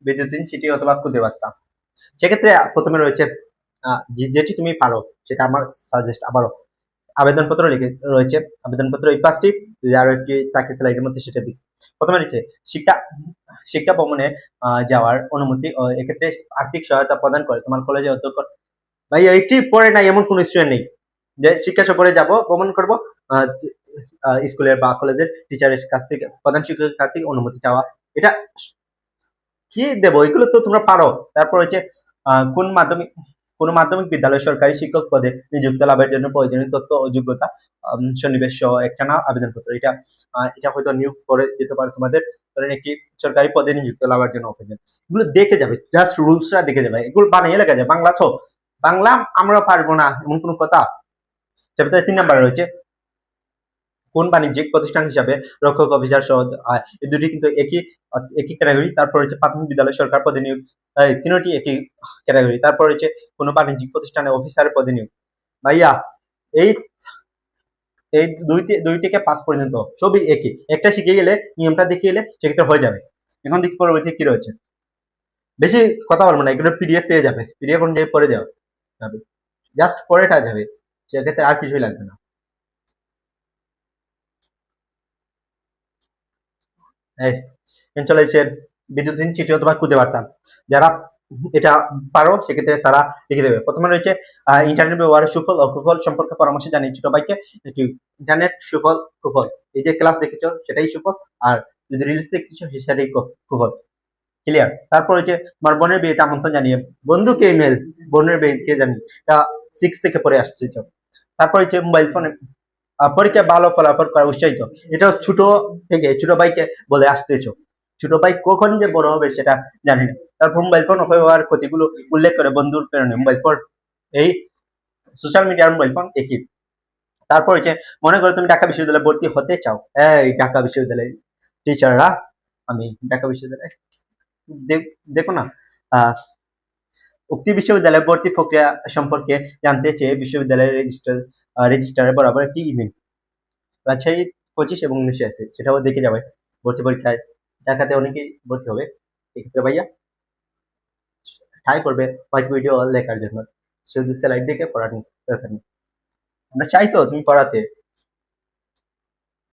বিদ্যুতিন চিঠি অথবা খুদে বার্তা। সেক্ষেত্রে প্রথমে রয়েছে যেটি তুমি পারো সেটা আমার সাজেস্ট। আবারও আবেদনপত্র লিখে রয়েছে, আবেদনপত্র এই 5টি, যদি আরো একটি থাকে তাহলে এর মধ্যে সেটা দিই। প্রথমে রয়েছে শিক্ষা শিক্ষা ভ্রমণে যাওয়ার অনুমতি ও এক্ষেত্রে আর্থিক সহায়তা প্রদান করে তোমার কলেজে অধ্যক্ষ। ভাই এইটি পড়ে নাই এমন কোন স্টুডেন্ট নেই যে শিক্ষা সফরে যাব, ভ্রমণ করবো, স্কুলের বা কলেজের টিচারের কাছ থেকে, প্রধান শিক্ষকের কাছ থেকে অনুমতি চাওয়া। এটা কি দেবো, এগুলো তো তোমরা পারো। তারপর হচ্ছে কোন মাধ্যমিক বিদ্যালয় সরকারি শিক্ষক পদে নিযুক্ত লাভের জন্য প্রয়োজনীয় তথ্য ও যোগ্যতা সন্নিবেশ সহ একখানা আবেদনপত্র। এটা হয়তো নিয়োগ করে দিতে পারে তোমাদের, ধরেন একটি সরকারি পদে নিযুক্ত লাভের জন্য আবেদন। এগুলো দেখে যাবে, জাস্ট রুলসটা দেখে যাবে, এগুলো বানিয়ে লেখা যায়। বাংলা তো বাংলা আমরা পারবো না এমন কোনো কথা। চ্যাপ্টার 3 নম্বরে রয়েছে কোন বাণিজ্যিক প্রতিষ্ঠান হিসাবে রক্ষক অফিসার সহ, এই দুটি কিন্তু একই ক্যাটাগরি। তারপর হচ্ছে প্রাথমিক বিদ্যালয় সরকার পদে নিয়োগ, তিনটি একই ক্যাটাগরি। তারপর হচ্ছে কোন বাণিজ্যিক প্রতিষ্ঠানে অফিসারের পদে নিয়োগ। ভাইয়া এই এই দুই থেকে 5 পর্যন্ত সবই একই, একটা শিখে গেলে নিয়মটা দেখিয়ে গেলে সেক্ষেত্রে হয়ে যাবে। এখন দেখি পরবর্তী কি রয়েছে, বেশি কথা বলবো না, এগুলো পিডিএফ পেয়ে যাবে, পিডিএফ অনুযায়ী পড়ে যাবে, জাস্ট পড়েটা যাবে, সেক্ষেত্রে আর কিছুই লাগবে না। এই চলে এসেছে বিদ্যুৎহীন চিঠি অথবা খুঁজে বার্তা। যারা এটা পারো সেক্ষেত্রে তারা লিখে দেবে। প্রথমে রয়েছে ইন্টারনেট ব্যবহারের সুফল ও কুফল সম্পর্কে পরামর্শ জানিয়ে ছোট ভাইকে একটি ইন্টারনেট সুফল কুফল, এই যে ক্লাস দেখেছো সেটাই সুফল, আর যদি রিলস দেখেছো সেটাই কুফল। ক্লিয়ার? তারপর হচ্ছে তোমার বোনের বিয়েতে আমন্ত্রণ জানিয়ে বন্ধুকে ইমেল, বোনের বিয়েকে জানিয়ে, এটা 6 থেকে পরে আসছে। তারপর হচ্ছে মোবাইল ফোনে পরীক্ষায় ভালো ফলাফল করা উৎসাহিত, এটা ছোট থেকে ছোট ভাইকে বলে আসতেছো। ছোট ভাই কখন যে বড় হবে সেটা জানি না। তারপর মোবাইল ফোন অপব্যবহার ক্ষতিগুলো উল্লেখ করে বন্ধুর প্রেরণে মোবাইল ফোন, এই সোশ্যাল মিডিয়ার মোবাইল ফোন একই। তারপর হচ্ছে মনে করো তুমি ঢাকা বিশ্ববিদ্যালয়ে ভর্তি হতে চাও, এই ঢাকা বিশ্ববিদ্যালয়ে টিচাররা, আমি ঢাকা বিশ্ববিদ্যালয়ে দেখো না, উক্ত বিশ্ববিদ্যালয়ে ভর্তি প্রক্রিয়া সম্পর্কে জানতে চেয়ে বিশ্ববিদ্যালয়ের রেজিস্ট্রারের বরাবর একটি ইমেল। রাজশাহী 25 এবং 19 আছে, সেটাও দেখে যাবে। ভর্তি পরীক্ষায় ঢাকাতে অনেকেই ভর্তি হবে, এক্ষেত্রে ভাইয়া ট্রাই করবে হোয়াইট ভিডিও লেখার জন্য, শুধু স্লাইড দেখে পড়ার দরকার নেই। আমরা চাই তো তুমি পড়াতে,